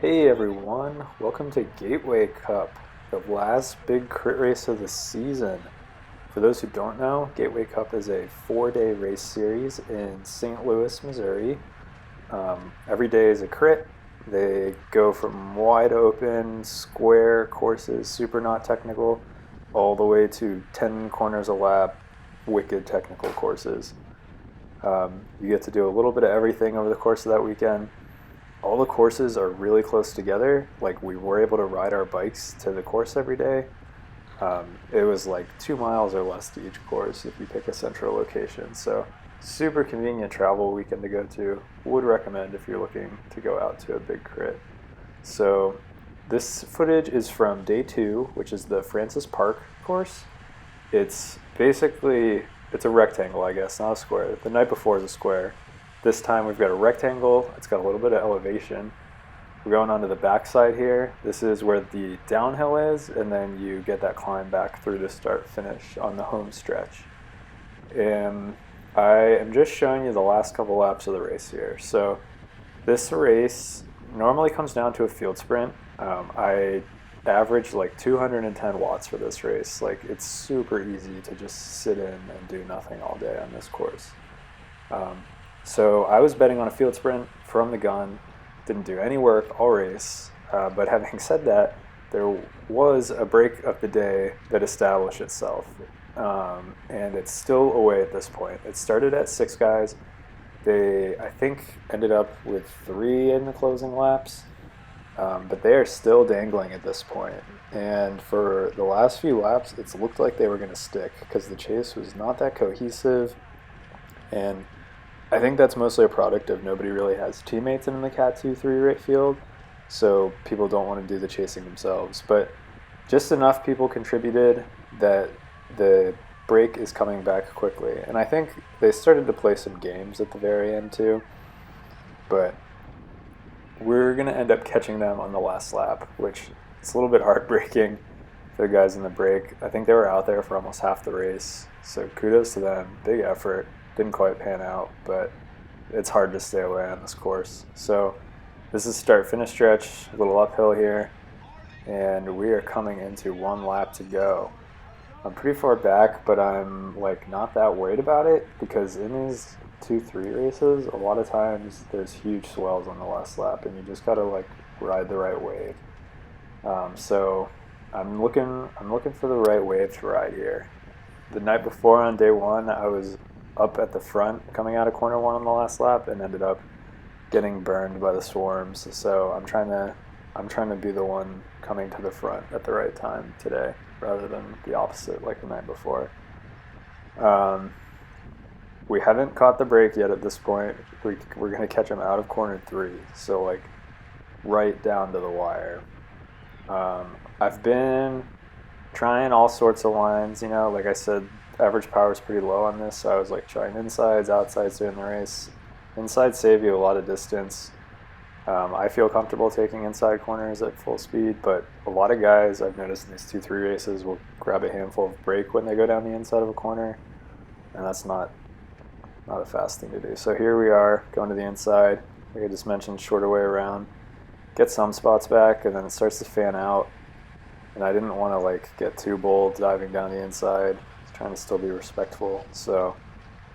Hey everyone, welcome to Gateway Cup, the last big crit race of the season. For those who don't know, Gateway Cup is a 4-day race series in St. Louis, Missouri. Every day is a crit. They go from wide open, square courses, super not technical, all the way to 10 corners a lap, wicked technical courses. You get to do a little bit of everything over the course of that weekend. All the courses are really close together. Like, we were able to ride our bikes to the course every day. It was like 2 miles or less to each course if you pick a central location. So super convenient travel weekend to go to. Would recommend if you're looking to go out to a big crit. So this footage is from day 2, which is the Francis Park course. It's basically, it's a rectangle, I guess, not a square. The night before is a square. This time we've got a rectangle. It's got a little bit of elevation. We're going onto the backside here. This is where the downhill is, and then you get that climb back through the start finish on the home stretch. And I am just showing you the last couple laps of the race here. So this race normally comes down to a field sprint. I averaged like 210 watts for this race. Like, it's super easy to just sit in and do nothing all day on this course. So I was betting on a field sprint from the gun. Didn't do any work all race. But having said that, there was a break of the day that established itself. And it's still away at this point. It started at 6 guys. They, I think, ended up with 3 in the closing laps. But they are still dangling at this point. And for the last few laps, it's looked like they were going to stick because the chase was not that cohesive. And I think that's mostly a product of nobody really has teammates in the Cat 2-3 rate field, so people don't want to do the chasing themselves. But just enough people contributed that the break is coming back quickly. And I think they started to play some games at the very end too, but we're going to end up catching them on the last lap, which is a little bit heartbreaking for the guys in the break. I think they were out there for almost half the race, so kudos to them. Big effort. Didn't quite pan out, but it's hard to stay away on this course. So this is start-finish stretch, a little uphill here, and we are coming into 1 lap to go. I'm pretty far back, but I'm like not that worried about it because in these 2-3 races, a lot of times there's huge swells on the last lap, and you just gotta like ride the right wave. So I'm looking for the right wave to ride here. The night before on day 1, I was up at the front coming out of corner 1 on the last lap and ended up getting burned by the swarms. So I'm trying to be the one coming to the front at the right time today rather than the opposite like the night before. We haven't caught the break yet at this point. We're going to catch them out of corner 3, so like right down to the wire. I've been trying all sorts of lines, like I said, average power is pretty low on this, so I was like trying insides, outsides during the race. Insides save you a lot of distance. I feel comfortable taking inside corners at full speed, but a lot of guys I've noticed in these 2-3 races will grab a handful of brake when they go down the inside of a corner, and that's not a fast thing to do. So here we are going to the inside. Like I just mentioned, shorter way around. Get some spots back, and then it starts to fan out. And I didn't want to like get too bold diving down the inside. Trying to still be respectful, so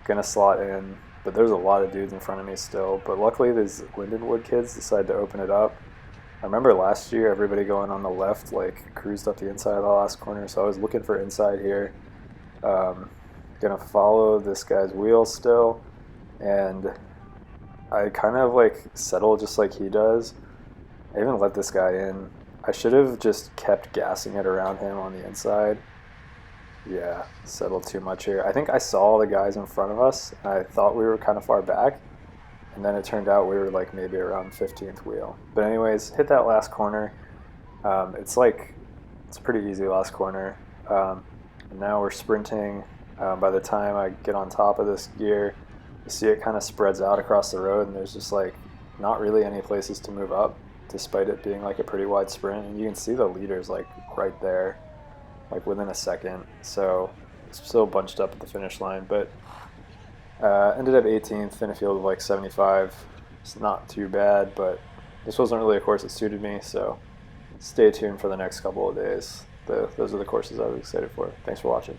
gonna slot in, but there's a lot of dudes in front of me still. But luckily these Lindenwood kids decided to open it up. I remember last year everybody going on the left like cruised up the inside of the last corner, so I was looking for inside here. Gonna follow this guy's wheel still, and I kind of like settle just like he does. I even let this guy in. I should have just kept gassing it around him on the inside. Yeah, settled too much here. I think I saw the guys in front of us, and I thought we were kind of far back, and then it turned out we were like maybe around 15th wheel. But anyways, hit that last corner. It's a pretty easy last corner. And now we're sprinting. By the time I get on top of this gear, you see it kind of spreads out across the road, and there's just like not really any places to move up, despite it being like a pretty wide sprint. And you can see the leaders like right there, like within a second. So it's still bunched up at the finish line, but ended up 18th in a field of like 75. It's not too bad, but this wasn't really a course that suited me, so stay tuned for the next couple of days. Those are the courses I was excited for. Thanks for watching.